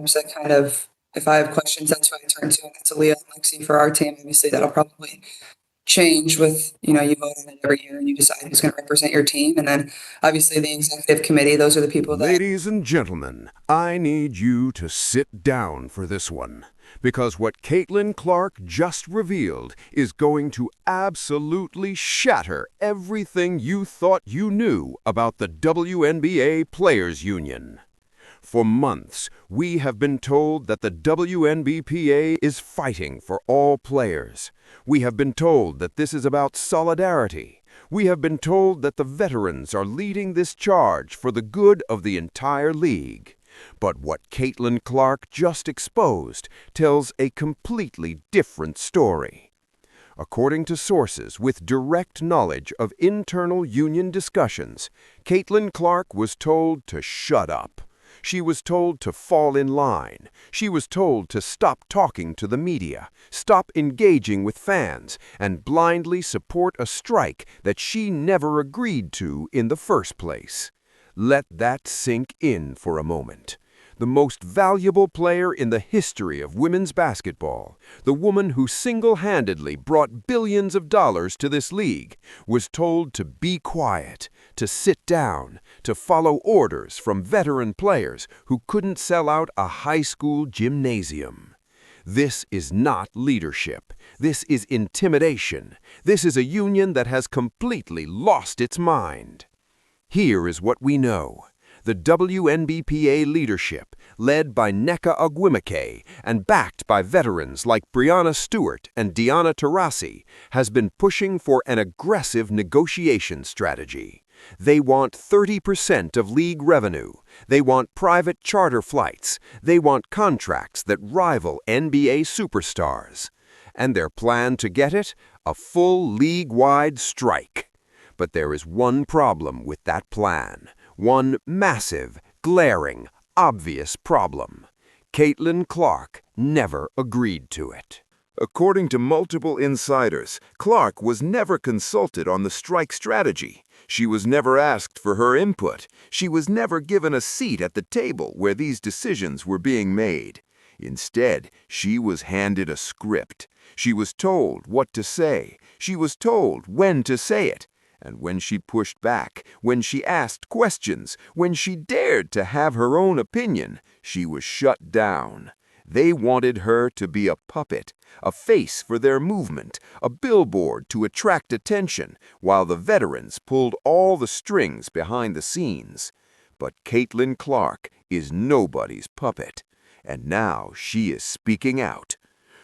that kind of, if I have questions, that's who I turn to, and that's Aaliyah and Lexi for our team. Obviously, that'll probably change with, you vote on it every year and you decide who's going to represent your team. And then obviously the executive committee, those are the people that. Ladies and gentlemen, I need you to sit down for this one, because what Caitlin Clark just revealed is going to absolutely shatter everything you thought you knew about the WNBA Players Union. For months, we have been told that the WNBPA is fighting for all players. We have been told that this is about solidarity. We have been told that the veterans are leading this charge for the good of the entire league. But what Caitlin Clark just exposed tells a completely different story. According to sources with direct knowledge of internal union discussions, Caitlin Clark was told to shut up. She was told to fall in line. She was told to stop talking to the media, stop engaging with fans, and blindly support a strike that she never agreed to in the first place. Let that sink in for a moment. The most valuable player in the history of women's basketball, the woman who single-handedly brought billions of dollars to this league, was told to be quiet, to sit down, to follow orders from veteran players who couldn't sell out a high school gymnasium. This is not leadership. This is intimidation. This is a union that has completely lost its mind. Here is what we know. The WNBPA leadership, led by Nneka Ogwumike and backed by veterans like Breanna Stewart and Taurasi, has been pushing for an aggressive negotiation strategy. They want 30% of league revenue. They want private charter flights. They want contracts that rival NBA superstars. And their plan to get it? A full league-wide strike. But there is one problem with that plan. One massive, glaring, obvious problem. Caitlin Clark never agreed to it. According to multiple insiders, Clark was never consulted on the strike strategy. She was never asked for her input. She was never given a seat at the table where these decisions were being made. Instead, she was handed a script. She was told what to say. She was told when to say it. And when she pushed back, when she asked questions, when she dared to have her own opinion, she was shut down. They wanted her to be a puppet, a face for their movement, a billboard to attract attention, while the veterans pulled all the strings behind the scenes. But Caitlin Clark is nobody's puppet, and now she is speaking out.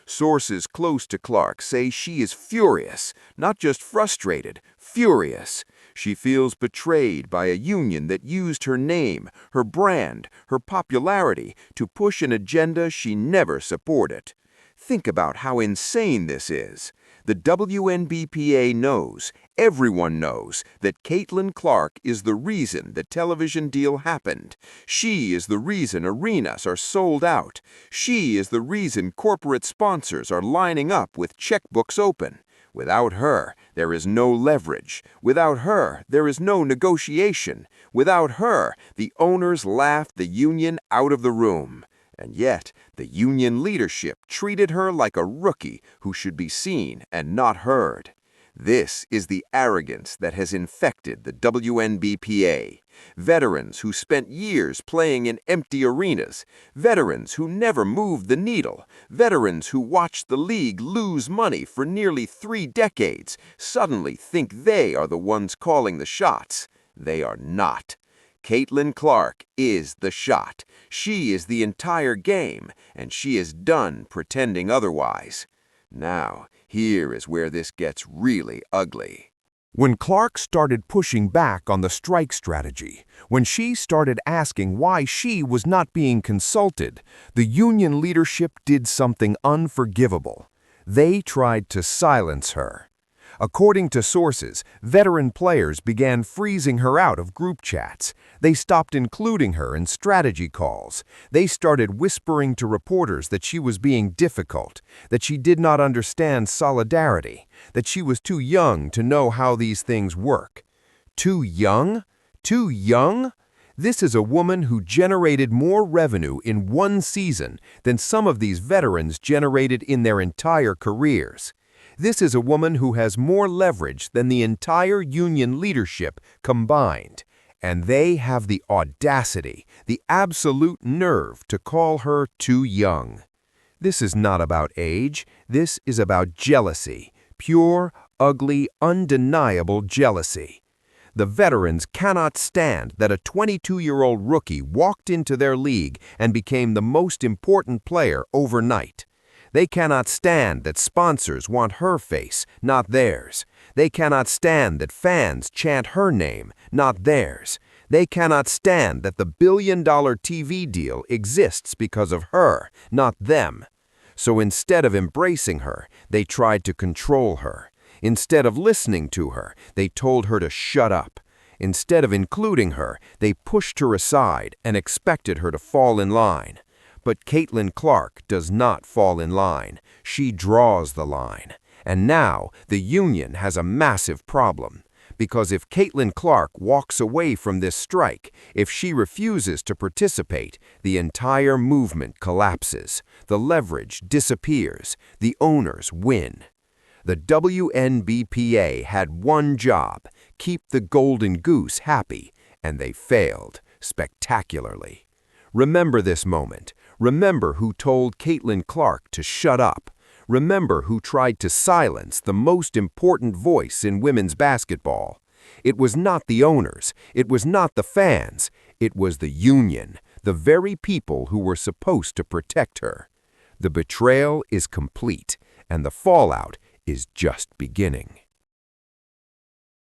Sources close to Clark say she is furious, not just frustrated, furious. She feels betrayed by a union that used her name, her brand, her popularity to push an agenda she never supported. Think about how insane this is. The WNBPA knows, everyone knows, that Caitlin Clark is the reason the television deal happened. She is the reason arenas are sold out. She is the reason corporate sponsors are lining up with checkbooks open. Without her, there is no leverage. Without her, there is no negotiation. Without her, the owners laughed the union out of the room. And yet, the union leadership treated her like a rookie who should be seen and not heard. This is the arrogance that has infected the WNBPA. Veterans who spent years playing in empty arenas. Veterans who never moved the needle. Veterans who watched the league lose money for nearly 3 decades suddenly think they are the ones calling the shots. They are not. Caitlin Clark is the shot. She is the entire game, and she is done pretending otherwise. Now, here is where this gets really ugly. When Clark started pushing back on the strike strategy, when she started asking why she was not being consulted, the union leadership did something unforgivable. They tried to silence her. According to sources, veteran players began freezing her out of group chats. They stopped including her in strategy calls. They started whispering to reporters that she was being difficult, that she did not understand solidarity, that she was too young to know how these things work. Too young? Too young? This is a woman who generated more revenue in one season than some of these veterans generated in their entire careers. This is a woman who has more leverage than the entire union leadership combined. And they have the audacity, the absolute nerve to call her too young. This is not about age. This is about jealousy. Pure, ugly, undeniable jealousy. The veterans cannot stand that a 22-year-old rookie walked into their league and became the most important player overnight. They cannot stand that sponsors want her face, not theirs. They cannot stand that fans chant her name, not theirs. They cannot stand that the billion-dollar TV deal exists because of her, not them. So instead of embracing her, they tried to control her. Instead of listening to her, they told her to shut up. Instead of including her, they pushed her aside and expected her to fall in line. But Caitlin Clark does not fall in line. She draws the line. And now the union has a massive problem. Because if Caitlin Clark walks away from this strike, if she refuses to participate, the entire movement collapses. The leverage disappears. The owners win. The WNBPA had one job: keep the golden goose happy, and they failed spectacularly. Remember this moment. Remember who told Caitlin Clark to shut up. Remember who tried to silence the most important voice in women's basketball. It was not the owners. It was not the fans. It was the union, the very people who were supposed to protect her. The betrayal is complete, and the fallout is just beginning.